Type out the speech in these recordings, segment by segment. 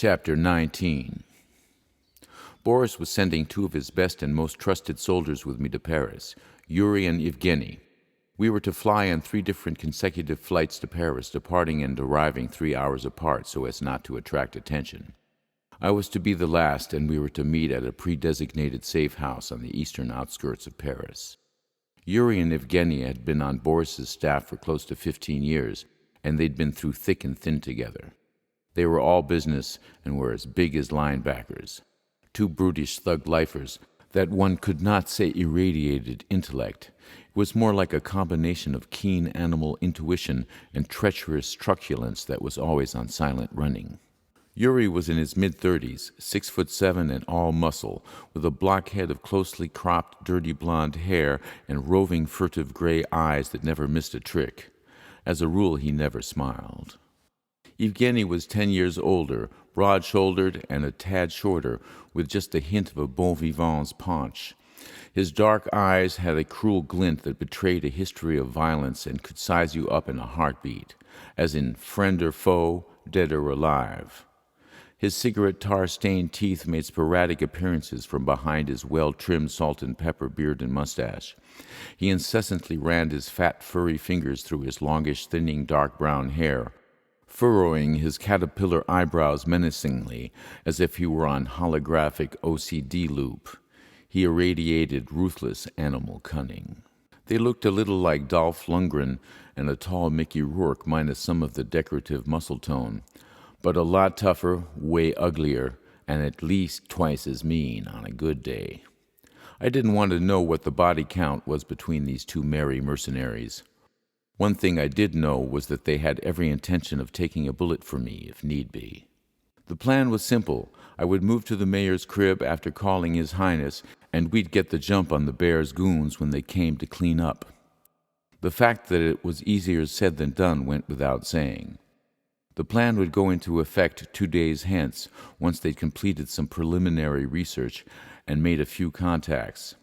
Chapter 19. Boris was sending two of his best and most trusted soldiers with me to Paris, Yuri and Evgeny. We were to fly on 3 different consecutive flights to Paris, departing and arriving 3 hours apart so as not to attract attention. I was to be the last, and we were to meet at a pre-designated safe house on the eastern outskirts of Paris. Yuri and Evgeny had been on Boris's staff for close to 15 years, and they'd been through thick and thin together. They were all business and were as big as linebackers. 2 brutish thug-lifers that one could not say irradiated intellect. It was more like a combination of keen animal intuition and treacherous truculence that was always on silent running. Yuri was in his mid-30s, 6'7" and all muscle, with a blockhead of closely cropped, dirty blonde hair and roving, furtive gray eyes that never missed a trick. As a rule, he never smiled. Evgeny was 10 years older, broad-shouldered and a tad shorter, with just a hint of a bon vivant's paunch. His dark eyes had a cruel glint that betrayed a history of violence and could size you up in a heartbeat, as in friend or foe, dead or alive. His cigarette tar-stained teeth made sporadic appearances from behind his well-trimmed salt and pepper beard and mustache. He incessantly ran his fat, furry fingers through his longish, thinning, dark brown hair, furrowing his caterpillar eyebrows menacingly, as if he were on holographic OCD loop. He irradiated ruthless animal cunning. They looked a little like Dolph Lundgren and a tall Mickey Rourke minus some of the decorative muscle tone, but a lot tougher, way uglier, and at least twice as mean on a good day. I didn't want to know what the body count was between these 2 merry mercenaries. One thing I did know was that they had every intention of taking a bullet for me, if need be. The plan was simple. I would move to the mayor's crib after calling His Highness, and we'd get the jump on the Bears' goons when they came to clean up. The fact that it was easier said than done went without saying. The plan would go into effect 2 days hence, once they'd completed some preliminary research and made a few contacts.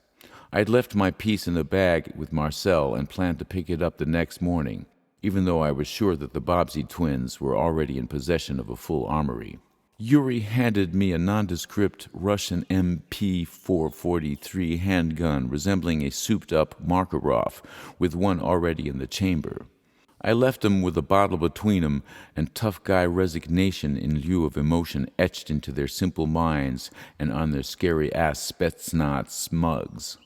I'd left my piece in a bag with Marcel and planned to pick it up the next morning, even though I was sure that the Bobbsey twins were already in possession of a full armory. Yuri handed me a nondescript Russian MP-443 handgun resembling a souped-up Makarov, with one already in the chamber. I left him with a bottle between them and tough guy resignation in lieu of emotion etched into their simple minds and on their scary-ass Spetsnaz mugs.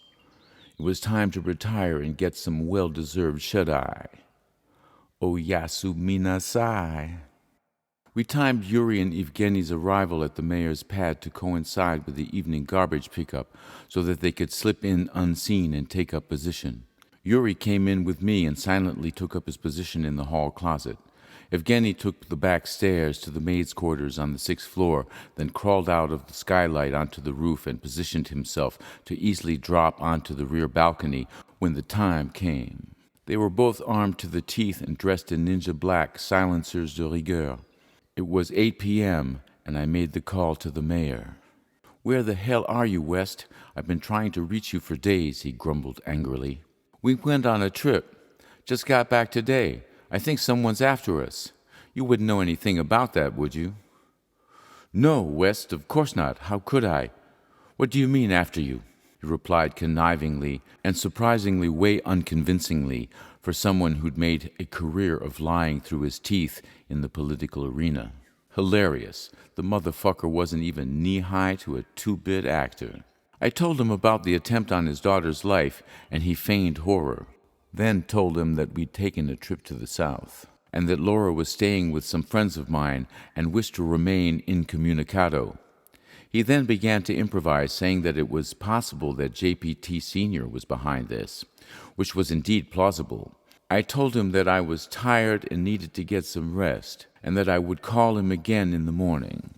It was time to retire and get some well-deserved shut-eye. Oyasu minasai. We timed Yuri and Evgeny's arrival at the mayor's pad to coincide with the evening garbage pickup so that they could slip in unseen and take up position. Yuri came in with me and silently took up his position in the hall closet. Evgeny took the back stairs to the maid's quarters on the 6th floor, then crawled out of the skylight onto the roof and positioned himself to easily drop onto the rear balcony when the time came. They were both armed to the teeth and dressed in ninja black silencers de rigueur. It was 8 p.m., and I made the call to the mayor. "Where the hell are you, West? I've been trying to reach you for days," he grumbled angrily. "We went on a trip. Just got back today. I think someone's after us. You wouldn't know anything about that, would you?" "No, West, of course not. How could I? What do you mean, after you?" he replied connivingly and surprisingly way unconvincingly for someone who'd made a career of lying through his teeth in the political arena. Hilarious. The motherfucker wasn't even knee-high to a 2-bit actor. I told him about the attempt on his daughter's life, and he feigned horror. Then told him that we'd taken a trip to the south, and that Laura was staying with some friends of mine and wished to remain incommunicado. He then began to improvise, saying that it was possible that JPT Sr. was behind this, which was indeed plausible. I told him that I was tired and needed to get some rest, and that I would call him again in the morning.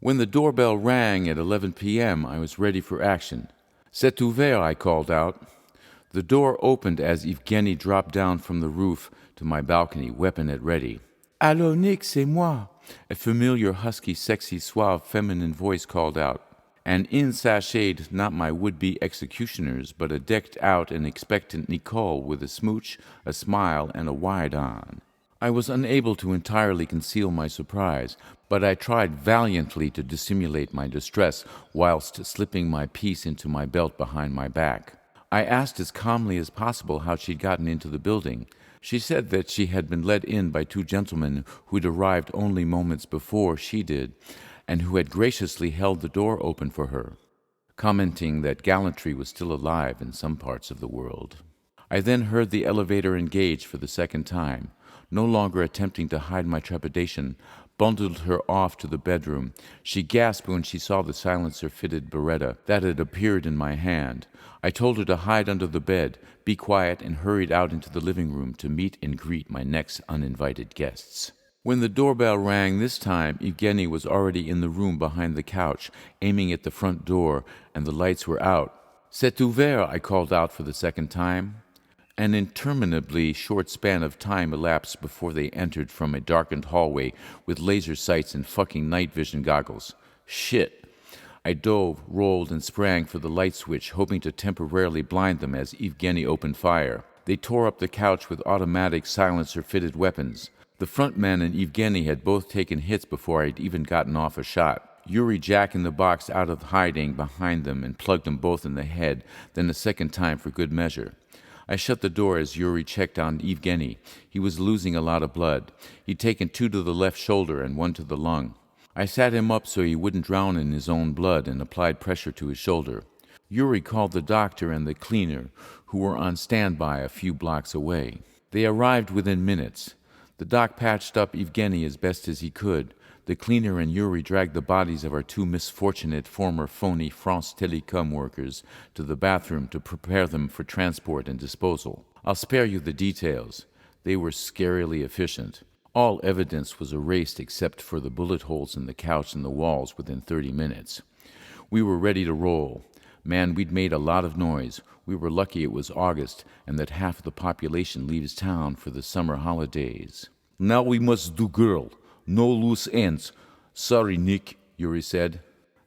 When the doorbell rang at 11 p.m., I was ready for action. "C'est ouvert," I called out. The door opened as Evgeny dropped down from the roof to my balcony, weapon at ready. "Allô, Nick, c'est moi," a familiar, husky, sexy, suave, feminine voice called out. And in sashayed not my would-be executioners, but a decked-out and expectant Nicole with a smooch, a smile, and a wide-on. I was unable to entirely conceal my surprise, but I tried valiantly to dissimulate my distress whilst slipping my piece into my belt behind my back. I asked as calmly as possible how she'd gotten into the building. She said that she had been let in by two gentlemen who'd arrived only moments before she did, and who had graciously held the door open for her, commenting that gallantry was still alive in some parts of the world. I then heard the elevator engage for the second time. No longer attempting to hide my trepidation, bundled her off to the bedroom. She gasped when she saw the silencer-fitted Beretta that had appeared in my hand. I told her to hide under the bed, be quiet, and hurried out into the living room to meet and greet my next uninvited guests. When the doorbell rang this time, Evgeny was already in the room behind the couch, aiming at the front door, and the lights were out. "C'est ouvert," I called out for the second time. An interminably short span of time elapsed before they entered from a darkened hallway with laser sights and fucking night vision goggles. Shit. I dove, rolled, and sprang for the light switch, hoping to temporarily blind them as Evgeny opened fire. They tore up the couch with automatic silencer-fitted weapons. The front man and Evgeny had both taken hits before I'd even gotten off a shot. Yuri jacked in the box out of hiding behind them and plugged them both in the head, then a second time for good measure. I shut the door as Yuri checked on Evgeny. He was losing a lot of blood. He'd taken 2 to the left shoulder and 1 to the lung. I sat him up so he wouldn't drown in his own blood and applied pressure to his shoulder. Yuri called the doctor and the cleaner, who were on standby a few blocks away. They arrived within minutes. The doc patched up Evgeny as best as he could. The cleaner and Yuri dragged the bodies of our 2 misfortunate former phony France Telecom workers to the bathroom to prepare them for transport and disposal. I'll spare you the details. They were scarily efficient. All evidence was erased except for the bullet holes in the couch and the walls within 30 minutes. We were ready to roll. Man, we'd made a lot of noise. We were lucky it was August and that half of the population leaves town for the summer holidays. "Now we must do girl. No loose ends. Sorry, Nick," Yuri said.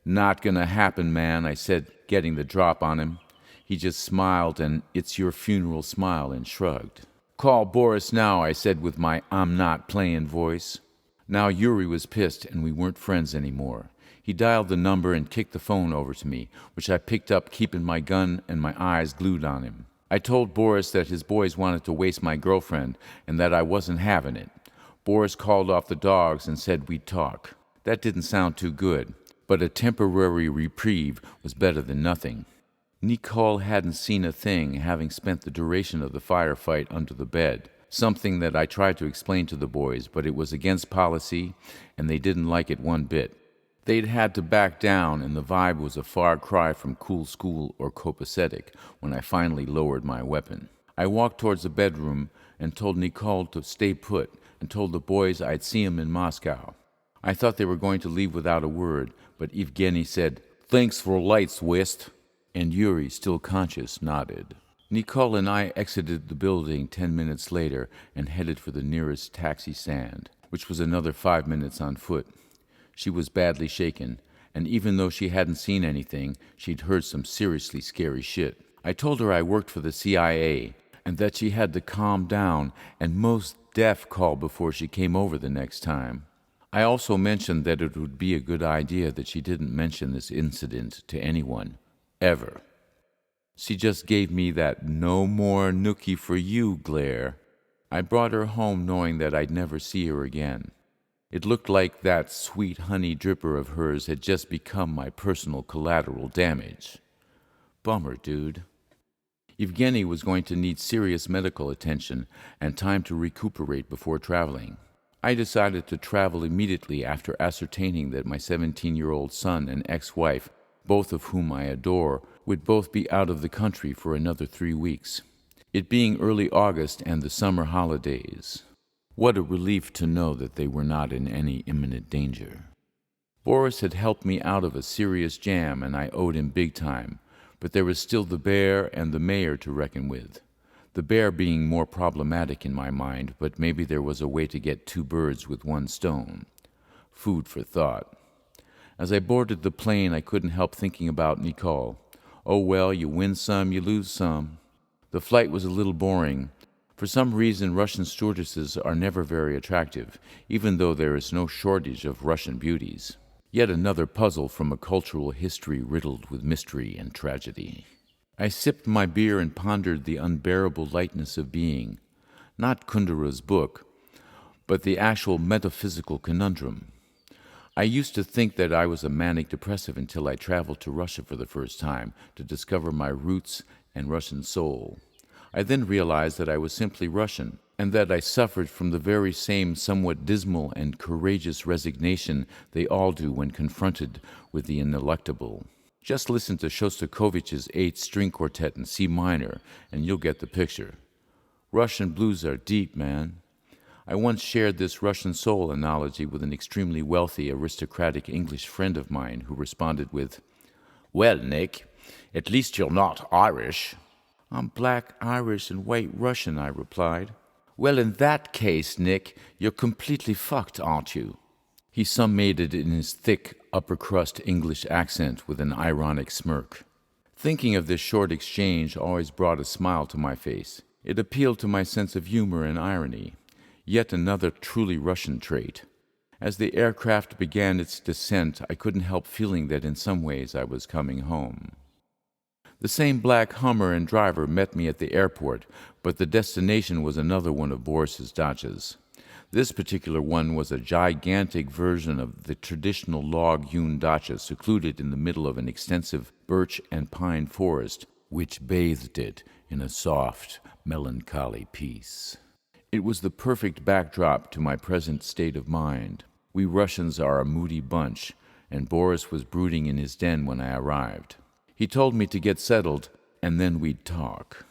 "Not gonna happen, man," I said, getting the drop on him. He just smiled an "it's your funeral" smile and shrugged. "Call Boris now," I said with my "I'm not playing" voice. Now Yuri was pissed and we weren't friends anymore. He dialed the number and kicked the phone over to me, which I picked up, keeping my gun and my eyes glued on him. I told Boris that his boys wanted to waste my girlfriend and that I wasn't having it. Boris called off the dogs and said we'd talk. That didn't sound too good, but a temporary reprieve was better than nothing. Nicole hadn't seen a thing, having spent the duration of the firefight under the bed, something that I tried to explain to the boys, but it was against policy, and they didn't like it one bit. They'd had to back down, and the vibe was a far cry from Cool School or Copacetic when I finally lowered my weapon. I walked towards the bedroom and told Nicole to stay put, and told the boys I'd see him in Moscow. I thought they were going to leave without a word, but Evgeny said, "Thanks for lights, West," and Yuri, still conscious, nodded. Nicole and I exited the building 10 minutes later and headed for the nearest taxi stand, which was another 5 minutes on foot. She was badly shaken, and even though she hadn't seen anything, she'd heard some seriously scary shit. I told her I worked for the CIA, and that she had to calm down and most def call before she came over the next time. I also mentioned that it would be a good idea that she didn't mention this incident to anyone, ever. She just gave me that "no more nookie for you" glare. I brought her home knowing that I'd never see her again. It looked like that sweet honey dripper of hers had just become my personal collateral damage. Bummer, dude. Evgeny was going to need serious medical attention and time to recuperate before traveling. I decided to travel immediately after ascertaining that my 17-year-old son and ex-wife, both of whom I adore, would both be out of the country for another 3 weeks. It being early August and the summer holidays. What a relief to know that they were not in any imminent danger. Boris had helped me out of a serious jam and I owed him big time. But there was still the bear and the mayor to reckon with. The bear being more problematic in my mind, but maybe there was a way to get 2 birds with 1 stone. Food for thought. As I boarded the plane, I couldn't help thinking about Nicole. Oh well, you win some, you lose some. The flight was a little boring, For some reason, Russian stewardesses are never very attractive, even though there is no shortage of Russian beauties. Yet another puzzle from a cultural history riddled with mystery and tragedy. I sipped my beer and pondered the unbearable lightness of being. Not Kundera's book, but the actual metaphysical conundrum. I used to think that I was a manic depressive until I traveled to Russia for the first time to discover my roots and Russian soul. I then realized that I was simply Russian, and that I suffered from the very same somewhat dismal and courageous resignation they all do when confronted with the ineluctable. Just listen to Shostakovich's 8-string quartet in C minor, and you'll get the picture. Russian blues are deep, man. I once shared this Russian soul analogy with an extremely wealthy, aristocratic English friend of mine who responded with, "Well, Nick, at least you're not Irish." "I'm black, Irish, and white Russian," I replied. "Well, in that case, Nick, you're completely fucked, aren't you?" He summated in his thick, upper-crust English accent with an ironic smirk. Thinking of this short exchange always brought a smile to my face. It appealed to my sense of humor and irony. Yet another truly Russian trait. As the aircraft began its descent, I couldn't help feeling that in some ways I was coming home. The same black Hummer and driver met me at the airport, but the destination was another one of Boris's dachas. This particular one was a gigantic version of the traditional log-hewn dacha secluded in the middle of an extensive birch and pine forest, which bathed it in a soft, melancholy peace. It was the perfect backdrop to my present state of mind. We Russians are a moody bunch, and Boris was brooding in his den when I arrived. He told me to get settled, and then we'd talk.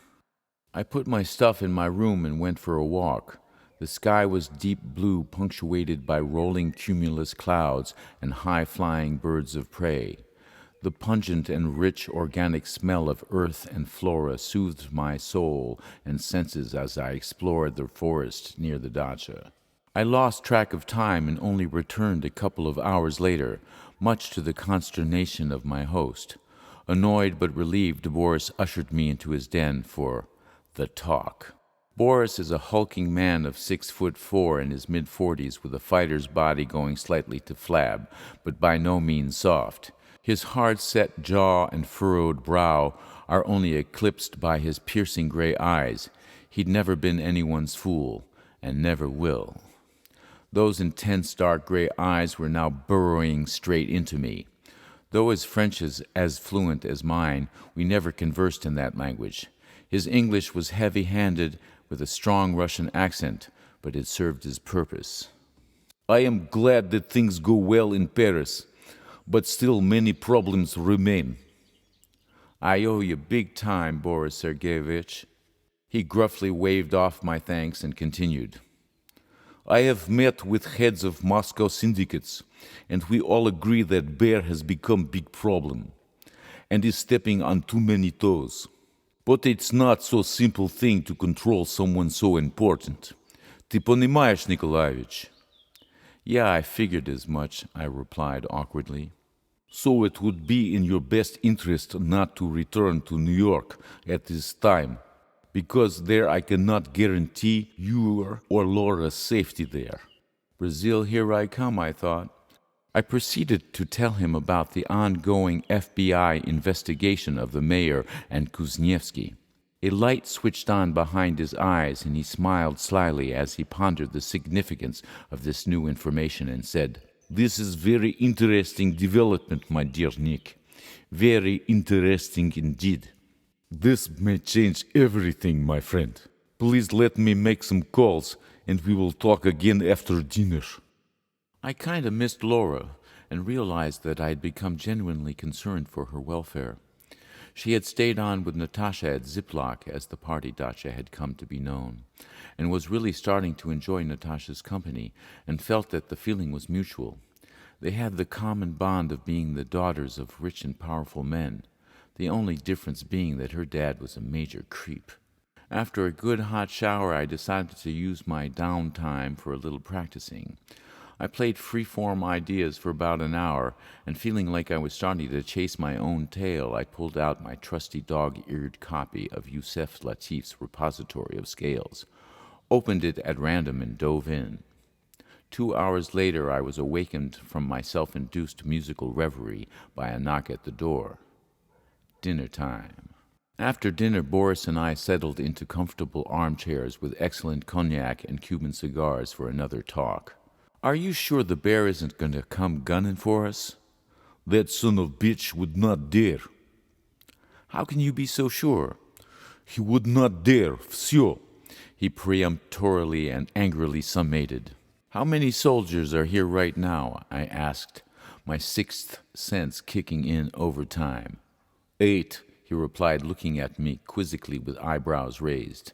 I put my stuff in my room and went for a walk. The sky was deep blue, punctuated by rolling cumulus clouds and high-flying birds of prey. The pungent and rich organic smell of earth and flora soothed my soul and senses as I explored the forest near the dacha. I lost track of time and only returned a couple of hours later, much to the consternation of my host. Annoyed but relieved, Boris ushered me into his den for the talk. Boris is a hulking man of 6'4" in his mid-40s with a fighter's body going slightly to flab, but by no means soft. His hard-set jaw and furrowed brow are only eclipsed by his piercing gray eyes. He'd never been anyone's fool, and never will. Those intense dark gray eyes were now burrowing straight into me. Though his French is as fluent as mine, we never conversed in that language. His English was heavy-handed with a strong Russian accent, but it served his purpose. "I am glad that things go well in Paris, but still many problems remain." "I owe you big time, Boris Sergeyevich." He gruffly waved off my thanks and continued. "I have met with heads of Moscow syndicates, and we all agree that Bear has become a big problem and is stepping on too many toes. But it's not so simple thing to control someone so important. Ты понимаешь, Nikolaevich?" "Yeah, I figured as much," I replied awkwardly. "So it would be in your best interest not to return to New York at this time, because there I cannot guarantee your or Laura's safety there." Brazil, here I come, I thought. I proceeded to tell him about the ongoing FBI investigation of the mayor and Kuznetsky. A light switched on behind his eyes, and he smiled slyly as he pondered the significance of this new information and said, "This is very interesting development, my dear Nick. Very interesting indeed. This may change everything, my friend. Please let me make some calls, and we will talk again after dinner." I kind of missed Laura and realized that I had become genuinely concerned for her welfare. She had stayed on with Natasha at Ziploc, as the party dacha had come to be known, and was really starting to enjoy Natasha's company and felt that the feeling was mutual. They had the common bond of being the daughters of rich and powerful men, the only difference being that her dad was a major creep. After a good hot shower, I decided to use my downtime for a little practicing. I played free-form ideas for about an hour, and feeling like I was starting to chase my own tail, I pulled out my trusty dog-eared copy of Yusef Latif's Repository of Scales. opened it at random, and dove in. 2 hours later, I was awakened from my self-induced musical reverie by a knock at the door. Dinner time. After dinner, Boris and I settled into comfortable armchairs with excellent cognac and Cuban cigars for another talk. "Are you sure the bear isn't going to come gunning for us?" That son of a bitch would not dare. "How can you be so sure?" He would not dare, все. He peremptorily and angrily summated. "How many soldiers are here right now?" I asked, my sixth sense kicking in overtime. 8, he replied, looking at me quizzically with eyebrows raised.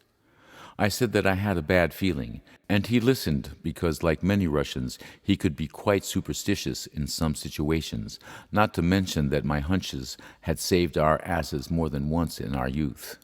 I said that I had a bad feeling, and he listened because, like many Russians, he could be quite superstitious in some situations, not to mention that my hunches had saved our asses more than once in our youth.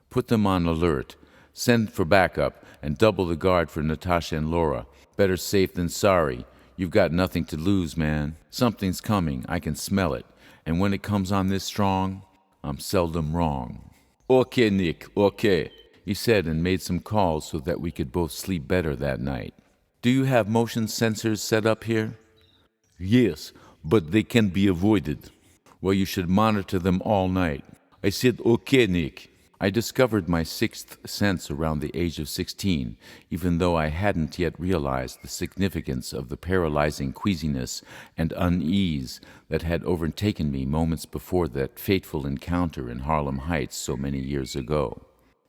"Put them on alert. Send for backup, and double the guard for Natasha and Laura. Better safe than sorry. You've got nothing to lose, man. Something's coming. I can smell it. And when it comes on this strong, I'm seldom wrong." Okay, Nick, okay, he said, and made some calls so that we could both sleep better that night. "Do you have motion sensors set up here?" Yes, but they can be avoided. Well, you should monitor them all night. I said okay, Nick. I discovered my sixth sense around the age of 16, even though I hadn't yet realized the significance of the paralyzing queasiness and unease that had overtaken me moments before that fateful encounter in Harlem Heights so many years ago.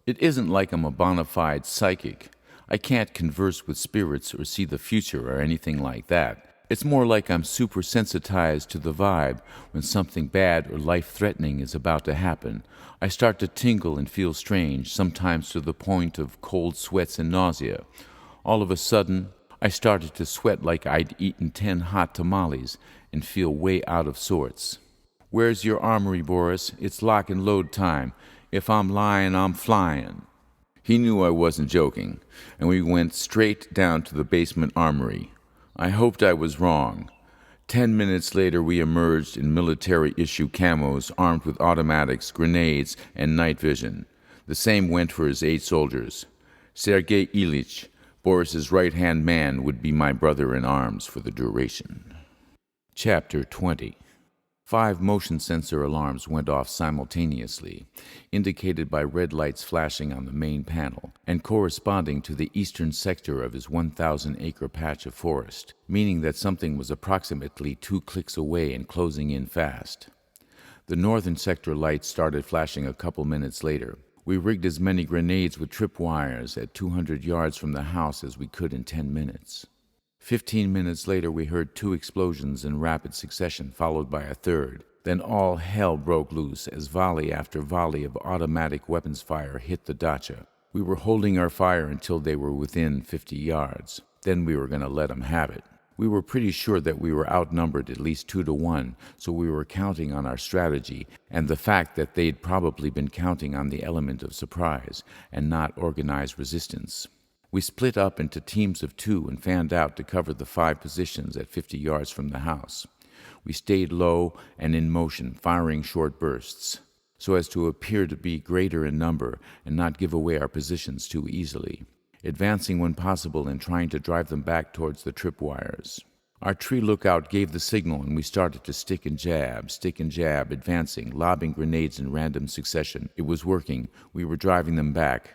It isn't like I'm a bona fide psychic. I can't converse with spirits or see the future or anything like that. It's more like I'm super sensitized to the vibe when something bad or life-threatening is about to happen. I start to tingle and feel strange, sometimes to the point of cold sweats and nausea. All of a sudden, I started to sweat like I'd eaten 10 hot tamales and feel way out of sorts. "Where's your armory, Boris? It's lock and load time. If I'm lying, I'm flying." He knew I wasn't joking, and we went straight down to the basement armory. I hoped I was wrong. 10 minutes later, we emerged in military-issue camos, armed with automatics, grenades, and night vision. The same went for his 8 soldiers. Sergei Ilyich, Boris's right-hand man, would be my brother-in-arms for the duration. Chapter 20. 5 motion sensor alarms went off simultaneously, indicated by red lights flashing on the main panel, and corresponding to the eastern sector of his 1,000-acre patch of forest, meaning that something was approximately 2 clicks away and closing in fast. The northern sector lights started flashing a couple minutes later. We rigged as many grenades with tripwires at 200 yards from the house as we could in 10 minutes. 15 minutes later, we heard 2 explosions in rapid succession, followed by a third. Then all hell broke loose as volley after volley of automatic weapons fire hit the dacha. We were holding our fire until they were within 50 yards. Then we were going to let them have it. We were pretty sure that we were outnumbered at least 2 to 1, so we were counting on our strategy and the fact that they'd probably been counting on the element of surprise and not organized resistance. We split up into teams of 2 and fanned out to cover the 5 positions at 50 yards from the house. We stayed low and in motion, firing short bursts, so as to appear to be greater in number and not give away our positions too easily, advancing when possible and trying to drive them back towards the tripwires. Our tree lookout gave the signal, and we started to stick and jab, advancing, lobbing grenades in random succession. It was working. We were driving them back.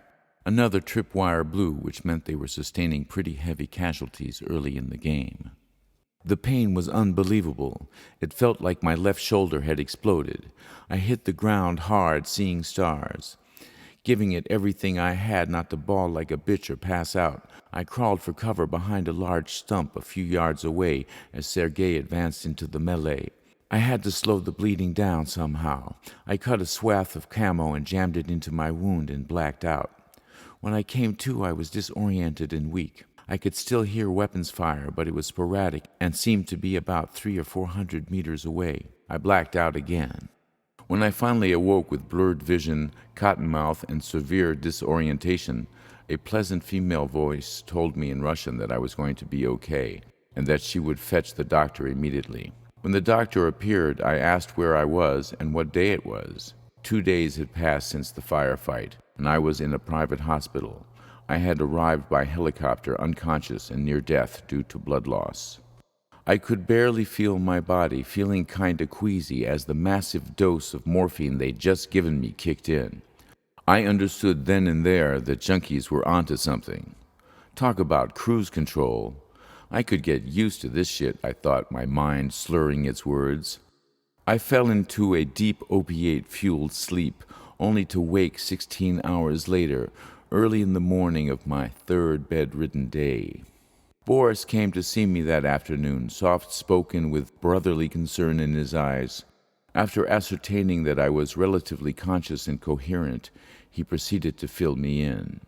Another tripwire blew, which meant they were sustaining pretty heavy casualties early in the game. The pain was unbelievable. It felt like my left shoulder had exploded. I hit the ground hard, seeing stars. Giving it everything I had not to bawl like a bitch or pass out, I crawled for cover behind a large stump a few yards away as Sergei advanced into the melee. I had to slow the bleeding down somehow. I cut a swath of camo and jammed it into my wound and blacked out. When I came to, I was disoriented and weak. I could still hear weapons fire, but it was sporadic and seemed to be about 300 or 400 meters away. I blacked out again. When I finally awoke with blurred vision, cottonmouth, and severe disorientation, a pleasant female voice told me in Russian that I was going to be okay, and that she would fetch the doctor immediately. When the doctor appeared, I asked where I was and what day it was. 2 days had passed since the firefight, and I was in a private hospital. I had arrived by helicopter unconscious and near death due to blood loss. I could barely feel my body, feeling kinda queasy as the massive dose of morphine they'd just given me kicked in. I understood then and there that junkies were onto something. Talk about cruise control. I could get used to this shit, I thought, my mind slurring its words. I fell into a deep opiate-fueled sleep, only to wake 16 hours later, early in the morning of my third bedridden day. Boris came to see me that afternoon, soft-spoken with brotherly concern in his eyes. After ascertaining that I was relatively conscious and coherent, he proceeded to fill me in.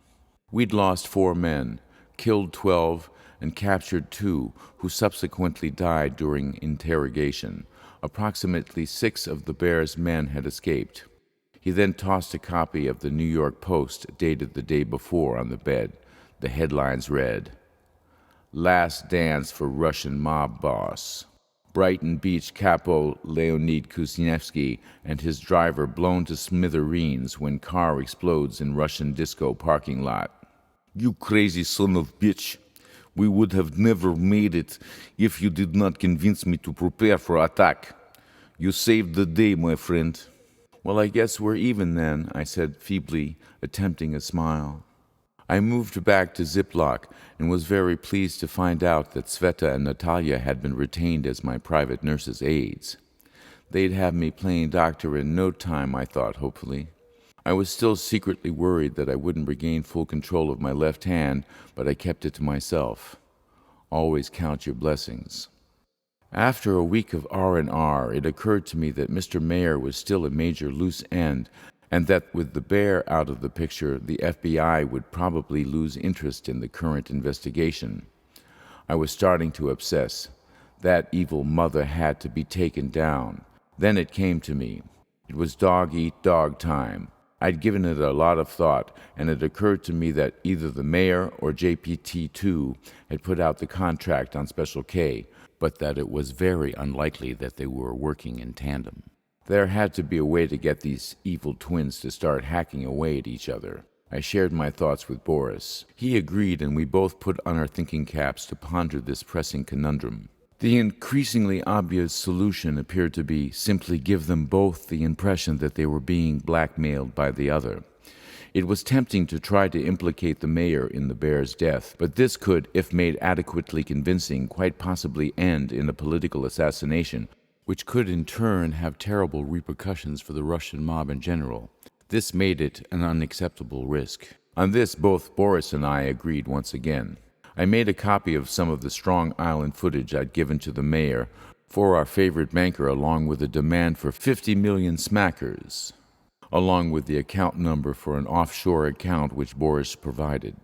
We'd lost 4 men, killed 12, and captured 2, who subsequently died during interrogation. Approximately 6 of the Bear's men had escaped. He then tossed a copy of the New York Post, dated the day before, on the bed. The headlines read, "Last Dance for Russian Mob Boss. Brighton Beach capo Leonid Kuznetsky and his driver blown to smithereens when car explodes in Russian disco parking lot." You crazy son of bitch. We would have never made it if you did not convince me to prepare for attack. You saved the day, my friend. "Well, I guess we're even then," I said feebly, attempting a smile. I moved back to Ziploc and was very pleased to find out that Sveta and Natalia had been retained as my private nurse's aides. They'd have me playing doctor in no time, I thought hopefully. I was still secretly worried that I wouldn't regain full control of my left hand, but I kept it to myself. Always count your blessings. After a week of R&R, it occurred to me that Mr. Mayer was still a major loose end, and that with the Bear out of the picture, the FBI would probably lose interest in the current investigation. I was starting to obsess. That evil mother had to be taken down. Then it came to me. It was dog-eat-dog time. I'd given it a lot of thought, and it occurred to me that either the mayor or JPT2 had put out the contract on Special K, but that it was very unlikely that they were working in tandem. There had to be a way to get these evil twins to start hacking away at each other. I shared my thoughts with Boris. He agreed, and we both put on our thinking caps to ponder this pressing conundrum. The increasingly obvious solution appeared to be simply give them both the impression that they were being blackmailed by the other. It was tempting to try to implicate the mayor in the Bear's death, but this could, if made adequately convincing, quite possibly end in a political assassination, which could in turn have terrible repercussions for the Russian mob in general. This made it an unacceptable risk. On this, both Boris and I agreed once again. I made a copy of some of the Strong Island footage I'd given to the mayor for our favorite banker, along with a demand for 50 million smackers, along with the account number for an offshore account which Boris provided.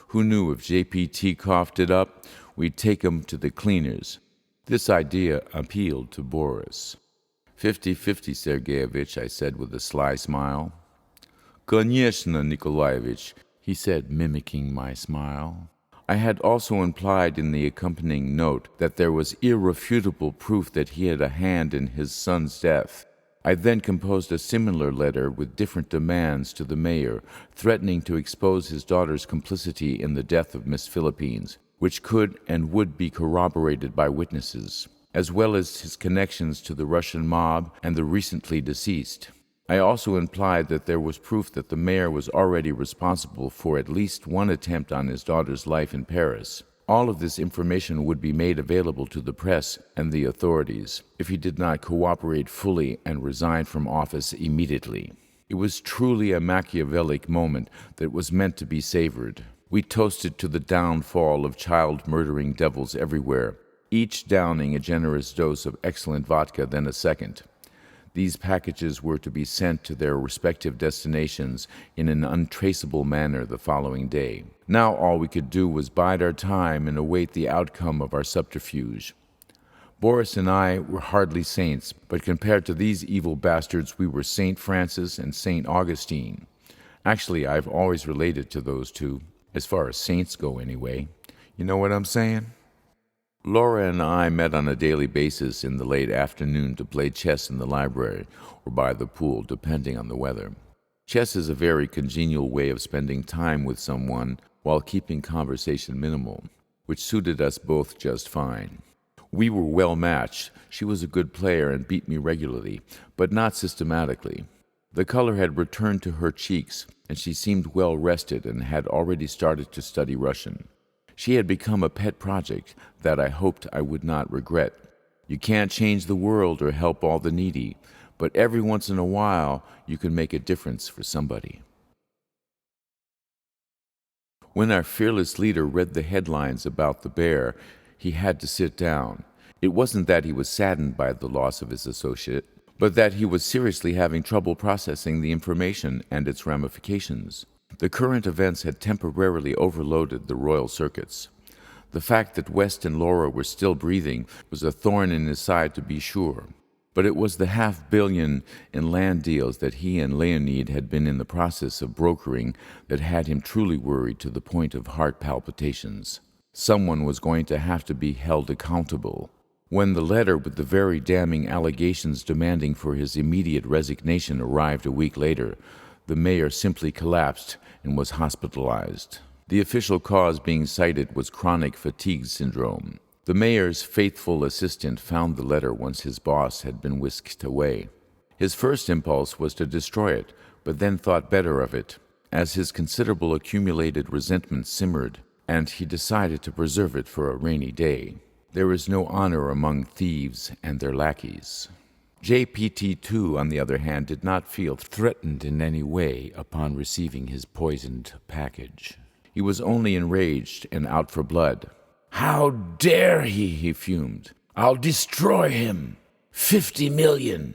Who knew if JPT coughed it up, we'd take him to the cleaners. This idea appealed to Boris. 50-50, Sergeyevich, I said with a sly smile. Конечно, Nikolaevich, he said, mimicking my smile. I had also implied in the accompanying note that there was irrefutable proof that he had a hand in his son's death. I then composed a similar letter with different demands to the mayor, threatening to expose his daughter's complicity in the death of Miss Philippines, which could and would be corroborated by witnesses, as well as his connections to the Russian mob and the recently deceased. I also implied that there was proof that the mayor was already responsible for at least one attempt on his daughter's life in Paris. All of this information would be made available to the press and the authorities if he did not cooperate fully and resign from office immediately. It was truly a Machiavellic moment that was meant to be savored. We toasted to the downfall of child-murdering devils everywhere, each downing a generous dose of excellent vodka, then a second. These packages were to be sent to their respective destinations in an untraceable manner the following day. Now all we could do was bide our time and await the outcome of our subterfuge. Boris and I were hardly saints, but compared to these evil bastards, we were St. Francis and St. Augustine. Actually, I've always related to those two, as far as saints go anyway. You know what I'm saying? Laura and I met on a daily basis in the late afternoon to play chess in the library or by the pool, depending on the weather. Chess is a very congenial way of spending time with someone while keeping conversation minimal, which suited us both just fine. We were well matched. She was a good player and beat me regularly, but not systematically. The color had returned to her cheeks, and she seemed well rested and had already started to study Russian. She had become a pet project that I hoped I would not regret. You can't change the world or help all the needy, but every once in a while you can make a difference for somebody. When our fearless leader read the headlines about the bear, he had to sit down. It wasn't that he was saddened by the loss of his associate, but that he was seriously having trouble processing the information and its ramifications. The current events had temporarily overloaded the royal circuits. The fact that West and Laura were still breathing was a thorn in his side, to be sure. But it was the $500 million in land deals that he and Leonid had been in the process of brokering that had him truly worried to the point of heart palpitations. Someone was going to have to be held accountable. When the letter with the very damning allegations demanding for his immediate resignation arrived a week later, the mayor simply collapsed and was hospitalized. The official cause being cited was chronic fatigue syndrome. The mayor's faithful assistant found the letter once his boss had been whisked away. His first impulse was to destroy it, but then thought better of it, as his considerable accumulated resentment simmered, and he decided to preserve it for a rainy day. There is no honor among thieves and their lackeys. JPT-2, on the other hand, did not feel threatened in any way upon receiving his poisoned package. He was only enraged and out for blood. "How dare he fumed. "I'll destroy him. 50 million.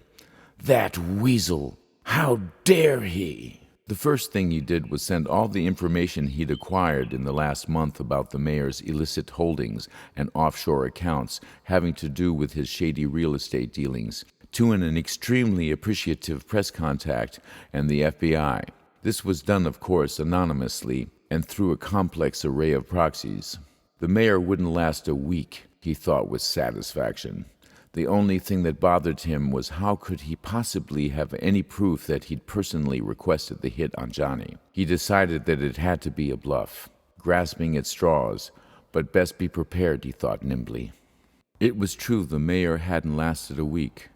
That weasel. How dare he?" The first thing he did was send all the information he'd acquired in the last month about the mayor's illicit holdings and offshore accounts having to do with his shady real estate dealings to an extremely appreciative press contact and the FBI. This was done, of course, anonymously and through a complex array of proxies. The mayor wouldn't last a week, he thought with satisfaction. The only thing that bothered him was how could he possibly have any proof that he'd personally requested the hit on Johnny. He decided that it had to be a bluff, grasping at straws, but best be prepared, he thought nimbly. It was true the mayor hadn't lasted a week.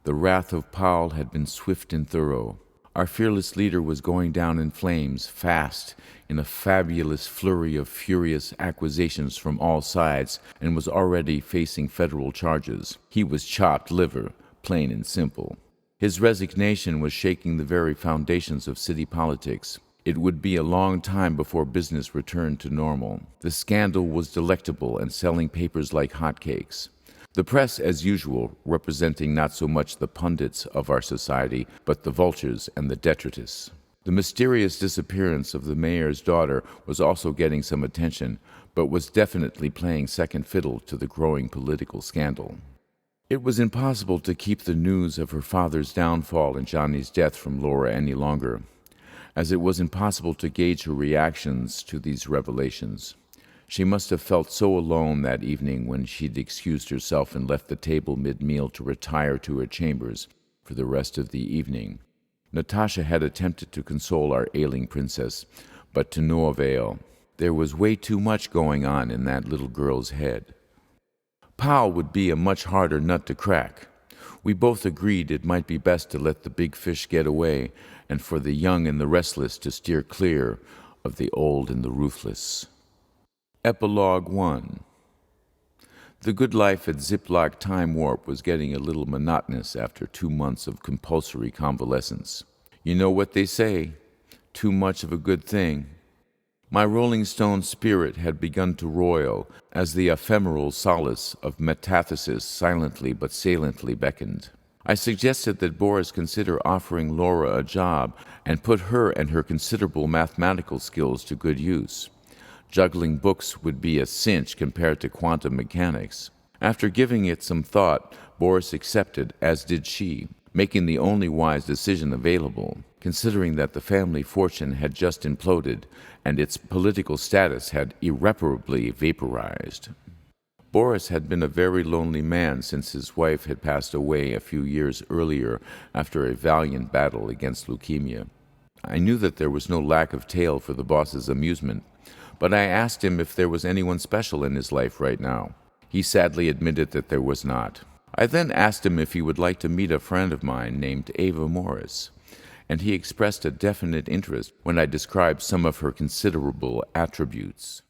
The wrath of Paul had been swift and thorough. Our fearless leader was going down in flames, fast, in a fabulous flurry of furious accusations from all sides, and was already facing federal charges. He was chopped liver, plain and simple. His resignation was shaking the very foundations of city politics. It would be a long time before business returned to normal. The scandal was delectable and selling papers like hotcakes. The press, as usual, representing not so much the pundits of our society, but the vultures and the detritus. The mysterious disappearance of the mayor's daughter was also getting some attention, but was definitely playing second fiddle to the growing political scandal. It was impossible to keep the news of her father's downfall and Johnny's death from Laura any longer, as it was impossible to gauge her reactions to these revelations. She must have felt so alone that evening when she'd excused herself and left the table mid-meal to retire to her chambers for the rest of the evening. Natasha had attempted to console our ailing princess, but to no avail. There was way too much going on in that little girl's head. Powell would be a much harder nut to crack. We both agreed it might be best to let the big fish get away and for the young and the restless to steer clear of the old and the ruthless. Epilogue 1. The good life at Ziploc Time Warp was getting a little monotonous after 2 months of compulsory convalescence. You know what they say, too much of a good thing. My Rolling Stone spirit had begun to roil as the ephemeral solace of metathesis silently but saliently beckoned. I suggested that Boris consider offering Laura a job and put her and her considerable mathematical skills to good use. Juggling books would be a cinch compared to quantum mechanics. After giving it some thought, Boris accepted, as did she, making the only wise decision available, considering that the family fortune had just imploded and its political status had irreparably vaporized. Boris had been a very lonely man since his wife had passed away a few years earlier after a valiant battle against leukemia. I knew that there was no lack of tale for the boss's amusement, but I asked him if there was anyone special in his life right now. He sadly admitted that there was not. I then asked him if he would like to meet a friend of mine named Ava Morris, and he expressed a definite interest when I described some of her considerable attributes.